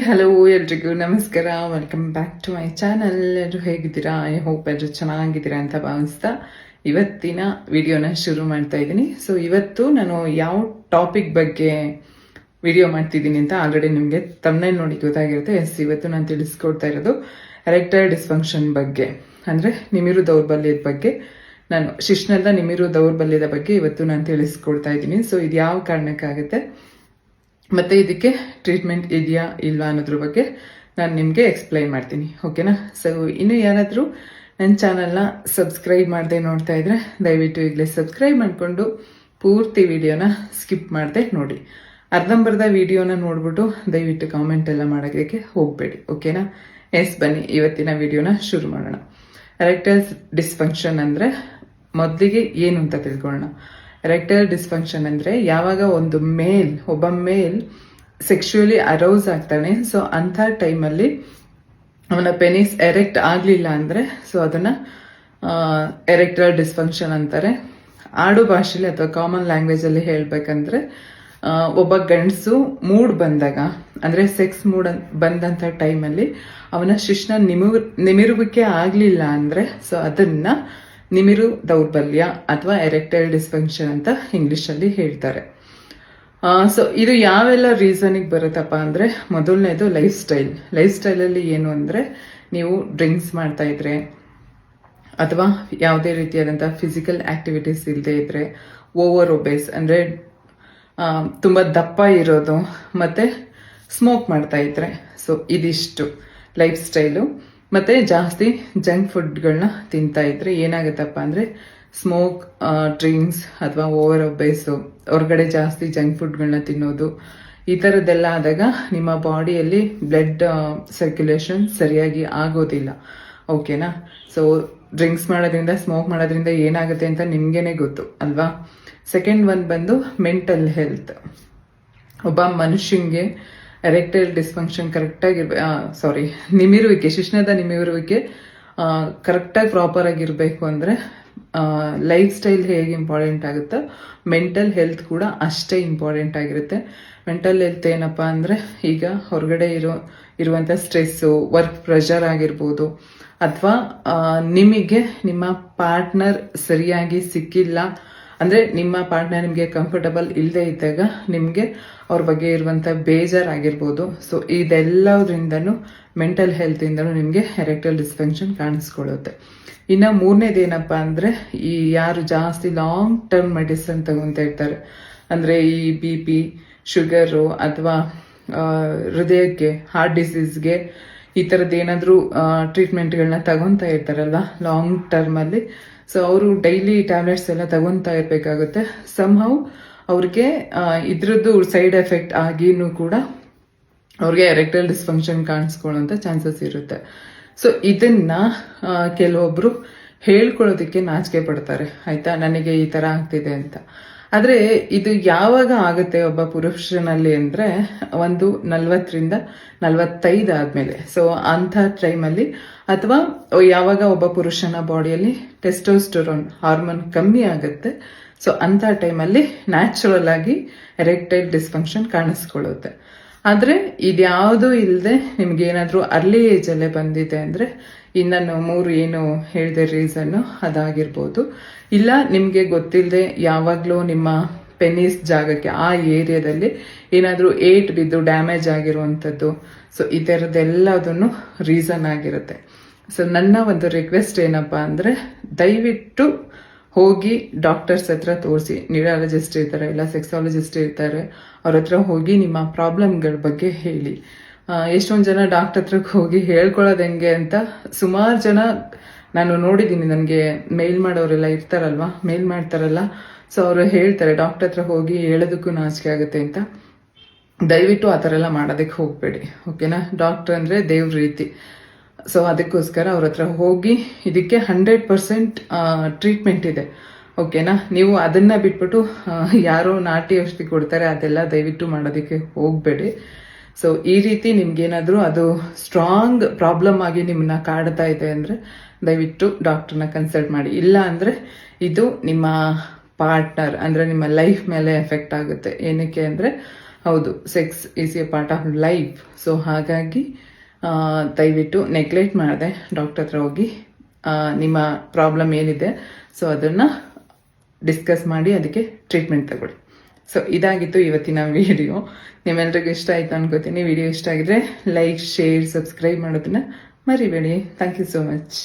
Hello ಎಲ್ರಿಗೂ ನಮಸ್ಕಾರ. Welcome back to my channel. ಎಲ್ಲರೂ ಹೇಗಿದ್ದೀರಾ? ಐ ಹೋಪ್ ಎಲ್ಲರೂ ಚೆನ್ನಾಗಿದ್ದೀರಾ ಅಂತ ಭಾವಿಸ್ತಾ ಇವತ್ತಿನ ವಿಡಿಯೋನ ಶುರು ಮಾಡ್ತಾ ಇದ್ದೀನಿ. ಸೊ ಇವತ್ತು ನಾನು ಯಾವ ಟಾಪಿಕ್ ಬಗ್ಗೆ ವಿಡಿಯೋ ಮಾಡ್ತಿದ್ದೀನಿ ಅಂತ ಆಲ್ರೆಡಿ ನಿಮಗೆ ತಮ್ಮನೇಲಿ ನೋಡಿ ಗೊತ್ತಾಗಿರುತ್ತೆ. ಇವತ್ತು ನಾನು ತಿಳಿಸ್ಕೊಡ್ತಾ ಇರೋದು ಎರೆಕ್ಟೈಲ್ ಡಿಸ್ಫಂಕ್ಷನ್ ಬಗ್ಗೆ, ಅಂದರೆ ನಿಮಿರು ದೌರ್ಬಲ್ಯದ ಬಗ್ಗೆ. ನಾನು ಶಿಶ್ನದ ನಿಮಿರು ದೌರ್ಬಲ್ಯದ ಬಗ್ಗೆ ಇವತ್ತು ನಾನು ತಿಳಿಸ್ಕೊಡ್ತಾ ಇದ್ದೀನಿ. ಸೊ ಇದು ಯಾವ ಕಾರಣಕ್ಕಾಗುತ್ತೆ ಮತ್ತೆ ಇದಕ್ಕೆ ಟ್ರೀಟ್ಮೆಂಟ್ ಇದೆಯಾ ಇಲ್ವಾ ಅನ್ನೋದ್ರ ಬಗ್ಗೆ ನಾನು ನಿಮಗೆ ಎಕ್ಸ್ಪ್ಲೈನ್ ಮಾಡ್ತೀನಿ, ಓಕೆನಾ? ಸೊ ಇನ್ನು ಯಾರಾದರೂ ನನ್ನ ಚಾನಲ್ನ ಸಬ್ಸ್ಕ್ರೈಬ್ ಮಾಡದೆ ನೋಡ್ತಾ ಇದ್ರೆ ದಯವಿಟ್ಟು ಈಗಲೇ ಸಬ್ಸ್ಕ್ರೈಬ್ ಮಾಡಿಕೊಂಡು ಪೂರ್ತಿ ವಿಡಿಯೋನ ಸ್ಕಿಪ್ ಮಾಡದೆ ನೋಡಿ. ಅರ್ಧಂಬರ್ಧ ವಿಡಿಯೋನ ನೋಡ್ಬಿಟ್ಟು ದಯವಿಟ್ಟು ಕಾಮೆಂಟ್ ಎಲ್ಲ ಮಾಡೋದಕ್ಕೆ ಹೋಗಬೇಡಿ, ಓಕೆನಾ? ಬನ್ನಿ ಇವತ್ತಿನ ವಿಡಿಯೋನ ಶುರು ಮಾಡೋಣ. ಎರೆಕ್ಟೈಲ್ ಡಿಸ್ಫಂಕ್ಷನ್ ಅಂದರೆ ಮೊದಲಿಗೆ ಏನು ಅಂತ ತಿಳ್ಕೊಳ್ಳೋಣ. ಎರೆಕ್ಟೈಲ್ ಡಿಸ್ಫಂಕ್ಷನ್ ಅಂದರೆ ಯಾವಾಗ ಒಬ್ಬ ಮೇಲ್ ಸೆಕ್ಷುಯಲಿ ಅರೌಸ್ ಆಗ್ತಾನೆ, ಸೊ ಅಂಥ ಟೈಮಲ್ಲಿ ಅವನ ಪೆನಿಸ್ ಎರೆಕ್ಟ್ ಆಗಲಿಲ್ಲ ಅಂದರೆ ಸೊ ಅದನ್ನು ಎರೆಕ್ಟೈಲ್ ಡಿಸ್ಫಂಕ್ಷನ್ ಅಂತಾರೆ. ಆಡು ಭಾಷೆಯಲ್ಲಿ ಅಥವಾ ಕಾಮನ್ ಲ್ಯಾಂಗ್ವೇಜಲ್ಲಿ ಹೇಳಬೇಕಂದ್ರೆ ಒಬ್ಬ ಗಂಡಸು ಮೂಡ್ ಬಂದಾಗ, ಅಂದರೆ ಸೆಕ್ಸ್ ಮೂಡ್ ಬಂದಂಥ ಟೈಮಲ್ಲಿ ಅವನ ಶಿಶ್ನ ನಿಮಿರುವಿಕೆ ಆಗಲಿಲ್ಲ ಅಂದರೆ ಸೊ ಅದನ್ನು ನಿಮಿರು ದೌರ್ಬಲ್ಯ ಅಥವಾ ಎರೆಕ್ಟೈಲ್ ಡಿಸ್ಫಂಕ್ಷನ್ ಅಂತ ಇಂಗ್ಲೀಷಲ್ಲಿ ಹೇಳ್ತಾರೆ. ಸೊ ಇದು ಯಾವೆಲ್ಲ ರೀಸನಿಗೆ ಬರುತ್ತಪ್ಪ ಅಂದರೆ, ಮೊದಲನೇದು ಲೈಫ್ ಸ್ಟೈಲಲ್ಲಿ ಏನು ಅಂದರೆ, ನೀವು ಡ್ರಿಂಕ್ಸ್ ಮಾಡ್ತಾ ಇದ್ರೆ ಅಥವಾ ಯಾವುದೇ ರೀತಿಯಾದಂಥ ಫಿಸಿಕಲ್ ಆ್ಯಕ್ಟಿವಿಟೀಸ್ ಇಲ್ಲದೆ ಇದ್ದರೆ, ಓವರ್ ಒಬೇಸ್ ಅಂದರೆ ತುಂಬ ದಪ್ಪ ಇರೋದು, ಮತ್ತು ಸ್ಮೋಕ್ ಮಾಡ್ತಾ ಇದ್ರೆ, ಸೊ ಇದಿಷ್ಟು ಲೈಫ್ ಸ್ಟೈಲು. ಮತ್ತು ಜಾಸ್ತಿ ಜಂಕ್ ಫುಡ್ಗಳನ್ನ ತಿಂತಾ ಇದ್ರೆ ಏನಾಗುತ್ತಪ್ಪ ಅಂದರೆ, ಸ್ಮೋಕ್, ಡ್ರಿಂಕ್ಸ್ ಅಥವಾ ಓವರ್ ಒಬೇಸು, ಹೊರಗಡೆ ಜಾಸ್ತಿ ಜಂಕ್ ಫುಡ್ಗಳನ್ನ ತಿನ್ನೋದು, ಈ ಥರದ್ದೆಲ್ಲ ಆದಾಗ ನಿಮ್ಮ ಬಾಡಿಯಲ್ಲಿ ಬ್ಲಡ್ ಸರ್ಕ್ಯುಲೇಷನ್ ಸರಿಯಾಗಿ ಆಗೋದಿಲ್ಲ, ಓಕೆನಾ? ಸೊ ಡ್ರಿಂಕ್ಸ್ ಮಾಡೋದ್ರಿಂದ, ಸ್ಮೋಕ್ ಮಾಡೋದ್ರಿಂದ ಏನಾಗುತ್ತೆ ಅಂತ ನಿಮಗೇನೆ ಗೊತ್ತು ಅಲ್ವಾ? ಸೆಕೆಂಡ್ ಒನ್ ಬಂದು ಮೆಂಟಲ್ ಹೆಲ್ತ್. ಒಬ್ಬ ಮನುಷ್ಯಂಗೆ ಎರೆಕ್ಟೈಲ್ ಡಿಸ್ಫಂಕ್ಷನ್ ನಿಮಿರುವಿಕೆ, ಶಿಶ್ನದ ನಿಮಿರುವಿಕೆ ಕರೆಕ್ಟಾಗಿ ಪ್ರಾಪರ್ ಆಗಿರಬೇಕು ಅಂದರೆ ಲೈಫ್ ಸ್ಟೈಲ್ ಹೇಗೆ ಇಂಪಾರ್ಟೆಂಟ್ ಆಗುತ್ತೋ ಮೆಂಟಲ್ ಹೆಲ್ತ್ ಕೂಡ ಅಷ್ಟೇ ಇಂಪಾರ್ಟೆಂಟ್ ಆಗಿರುತ್ತೆ. ಮೆಂಟಲ್ ಹೆಲ್ತ್ ಏನಪ್ಪ ಅಂದರೆ, ಈಗ ಹೊರಗಡೆ ಇರುವಂಥ ಸ್ಟ್ರೆಸ್ಸು, ವರ್ಕ್ ಪ್ರೆಷರ್ ಆಗಿರ್ಬೋದು, ಅಥವಾ ನಿಮಗೆ ನಿಮ್ಮ ಪಾರ್ಟ್ನರ್ ಸರಿಯಾಗಿ ಸಿಕ್ಕಿಲ್ಲ ಅಂದರೆ ನಿಮ್ಮ ಪಾರ್ಟ್ನರ್ ನಿಮಗೆ ಕಂಫರ್ಟಬಲ್ ಇಲ್ಲದೆ ಇದ್ದಾಗ ನಿಮಗೆ ಅವ್ರ ಬಗ್ಗೆ ಇರುವಂಥ ಬೇಜಾರಾಗಿರ್ಬೋದು. ಸೊ ಇದೆಲ್ಲದ್ರಿಂದನೂ ಮೆಂಟಲ್ ಹೆಲ್ತಿಂದನೂ ನಿಮಗೆ ಎರೆಕ್ಟೈಲ್ ಡಿಸ್ಫಂಕ್ಷನ್ ಕಾಣಿಸ್ಕೊಳ್ಳುತ್ತೆ. ಇನ್ನು ಮೂರನೇದೇನಪ್ಪ ಅಂದರೆ, ಈ ಯಾರು ಜಾಸ್ತಿ ಲಾಂಗ್ ಟರ್ಮ್ ಮೆಡಿಸಿನ್ ತಗೊತಾ ಇರ್ತಾರೆ, ಅಂದರೆ ಈ BP, ಶುಗರು ಅಥವಾ ಹೃದಯಕ್ಕೆ, ಹಾರ್ಟ್ ಡಿಸೀಸ್ಗೆ ಈ ಥರದ್ದು ಏನಾದರೂ ಟ್ರೀಟ್ಮೆಂಟ್ಗಳನ್ನ ತಗೊತಾ ಇರ್ತಾರಲ್ವ ಲಾಂಗ್ ಟರ್ಮಲ್ಲಿ, ಸೊ ಅವರು ಡೈಲಿ ಟ್ಯಾಬ್ಲೆಟ್ಸ್ ಎಲ್ಲ ತಗೊತಾ ಇರಬೇಕಾಗುತ್ತೆ. ಸಮ್ಹೌ ಅವ್ರಿಗೆ ಇದ್ರದ್ದು ಸೈಡ್ ಎಫೆಕ್ಟ್ ಆಗಿನೂ ಕೂಡ ಅವ್ರಿಗೆ ಎರೆಕ್ಟೈಲ್ ಡಿಸ್ಫಂಕ್ಷನ್ ಕಾಣಿಸ್ಕೊಳ್ಳೋಂಥ ಚಾನ್ಸಸ್ ಇರುತ್ತೆ. ಸೊ ಇದನ್ನ ಕೆಲವೊಬ್ರು ಹೇಳ್ಕೊಳ್ಳೋದಕ್ಕೆ ನಾಚಿಕೆ ಪಡ್ತಾರೆ, ಆಯ್ತಾ, ನನಗೆ ಈ ಥರ ಆಗ್ತಿದೆ ಅಂತ. ಆದರೆ ಇದು ಯಾವಾಗ ಆಗುತ್ತೆ ಒಬ್ಬ ಪುರುಷನಲ್ಲಿ ಅಂದರೆ, ಒಂದು 40ರಿಂದ 45 ಆದಮೇಲೆ. ಸೊ ಅಂಥ ಟೈಮಲ್ಲಿ, ಅಥವಾ ಯಾವಾಗ ಒಬ್ಬ ಪುರುಷನ ಬಾಡಿಯಲ್ಲಿ ಟೆಸ್ಟೋಸ್ಟೆರೋನ್ ಹಾರ್ಮೋನ್ ಕಮ್ಮಿ ಆಗುತ್ತೆ, ಸೊ ಅಂಥ ಟೈಮಲ್ಲಿ ನ್ಯಾಚುರಲ್ ಆಗಿ ಎರೆಕ್ಟೈಲ್ ಡಿಸ್ಫಂಕ್ಷನ್ ಕಾಣಿಸ್ಕೊಳ್ಳುತ್ತೆ. ಆದರೆ ಇದ್ಯಾವುದೂ ಇಲ್ಲದೆ ನಿಮ್ಗೇನಾದರೂ ಅರ್ಲಿ ಏಜಲ್ಲೇ ಬಂದಿದೆ ಅಂದರೆ, ಇನ್ನನ್ನು 3 ಏನು ಹೇಳಿದೆ ರೀಸನ್ನು ಅದಾಗಿರ್ಬೋದು. ಇಲ್ಲ ನಿಮಗೆ ಗೊತ್ತಿಲ್ಲದೆ ಯಾವಾಗಲೂ ನಿಮ್ಮ ಪೆನಿಸ್ ಜಾಗಕ್ಕೆ, ಆ ಏರಿಯಾದಲ್ಲಿ ಏನಾದರೂ ಏಟ್ ಬಿದ್ದು ಡ್ಯಾಮೇಜ್ ಆಗಿರುವಂಥದ್ದು, ಸೊ ಈ ಥರದ್ದೆಲ್ಲದನ್ನು ರೀಸನ್ ಆಗಿರುತ್ತೆ. ಸೊ ನನ್ನ ಒಂದು ರಿಕ್ವೆಸ್ಟ್ ಏನಪ್ಪ ಅಂದರೆ, ದಯವಿಟ್ಟು ಹೋಗಿ ಡಾಕ್ಟರ್ಸ್ ಹತ್ರ ತೋರಿಸಿ. ನ್ಯೂರಾಲಜಿಸ್ಟ್ ಇರ್ತಾರೆ, ಇಲ್ಲ ಸೆಕ್ಸಾಲಜಿಸ್ಟ್ ಇರ್ತಾರೆ, ಅವ್ರ ಹತ್ರ ಹೋಗಿ ನಿಮ್ಮ ಪ್ರಾಬ್ಲಮ್ಗಳ ಬಗ್ಗೆ ಹೇಳಿ. ಎಷ್ಟೊಂದು ಜನ ಡಾಕ್ಟರ್ ಹತ್ರಕ್ಕೆ ಹೋಗಿ ಹೇಳ್ಕೊಳ್ಳೋದು ಹೆಂಗೆ ಅಂತ ಸುಮಾರು ಜನ ನಾನು ನೋಡಿದ್ದೀನಿ. ನನಗೆ ಮೇಲ್ ಮಾಡೋರೆಲ್ಲ ಇರ್ತಾರಲ್ವ, ಮೇಲ್ ಮಾಡ್ತಾರಲ್ಲ, ಸೊ ಅವರು ಹೇಳ್ತಾರೆ ಡಾಕ್ಟರ್ ಹತ್ರ ಹೋಗಿ ಹೇಳೋದಕ್ಕೂ ನಾಚಿಕೆ ಆಗುತ್ತೆ ಅಂತ. ದಯವಿಟ್ಟು ಆ ಥರ ಎಲ್ಲ ಮಾಡೋದಕ್ಕೆ ಹೋಗಬೇಡಿ, ಓಕೆನಾ? ಡಾಕ್ಟರ್ ಅಂದರೆ ದೇವ್ರ ರೀತಿ. ಸೊ ಅದಕ್ಕೋಸ್ಕರ ಅವ್ರ ಹತ್ರ ಹೋಗಿ ಇದಕ್ಕೆ 100% ಟ್ರೀಟ್ಮೆಂಟ್ ಇದೆ, ಓಕೆನಾ? ನೀವು ಅದನ್ನು ಬಿಟ್ಬಿಟ್ಟು ಯಾರೋ ನಾಟಿ ಔಷಧಿ ಕೊಡ್ತಾರೆ ಅದೆಲ್ಲ ದಯವಿಟ್ಟು ಮಾಡೋದಕ್ಕೆ ಹೋಗಬೇಡಿ. ಸೊ ಈ ರೀತಿ ನಿಮ್ಗೇನಾದರೂ ಅದು ಸ್ಟ್ರಾಂಗ್ ಪ್ರಾಬ್ಲಮ್ ಆಗಿ ನಿಮ್ಮನ್ನ ಕಾಡ್ತಾ ಇದೆ ಅಂದರೆ ದಯವಿಟ್ಟು ಡಾಕ್ಟರ್ನ ಕನ್ಸಲ್ಟ್ ಮಾಡಿ. ಇಲ್ಲ ಅಂದರೆ ಇದು ನಿಮ್ಮ ಪಾರ್ಟ್ನರ್ ಅಂದರೆ ನಿಮ್ಮ ಲೈಫ್ ಮೇಲೆ ಎಫೆಕ್ಟ್ ಆಗುತ್ತೆ. ಏನಕ್ಕೆ ಅಂದರೆ ಹೌದು, sex is A part of life. So ಹಾಗಾಗಿ ದಯವಿಟ್ಟು ನೆಗ್ಲೆಕ್ಟ್ ಮಾಡದೆ ಡಾಕ್ಟರ್ ಹತ್ರ ಹೋಗಿ ನಿಮ್ಮ ಪ್ರಾಬ್ಲಮ್ ಏನಿದೆ ಸೊ ಅದನ್ನು ಡಿಸ್ಕಸ್ ಮಾಡಿ ಅದಕ್ಕೆ ಟ್ರೀಟ್ಮೆಂಟ್ ತಗೊಳ್ಳಿ. ಸೊ ಇದಾಗಿತ್ತು ಇವತ್ತಿನ ವಿಡಿಯೋ. ನಿಮ್ಮೆಲ್ರಿಗೂ ಇಷ್ಟ ಆಯಿತು ಅನ್ಕೋತೀನಿ. ವಿಡಿಯೋ ಇಷ್ಟ ಆಗಿದ್ರೆ ಲೈಕ್, ಶೇರ್, ಸಬ್ಸ್ಕ್ರೈಬ್ ಮಾಡೋದನ್ನ ಮರಿಬೇಡಿ. Thank you so much.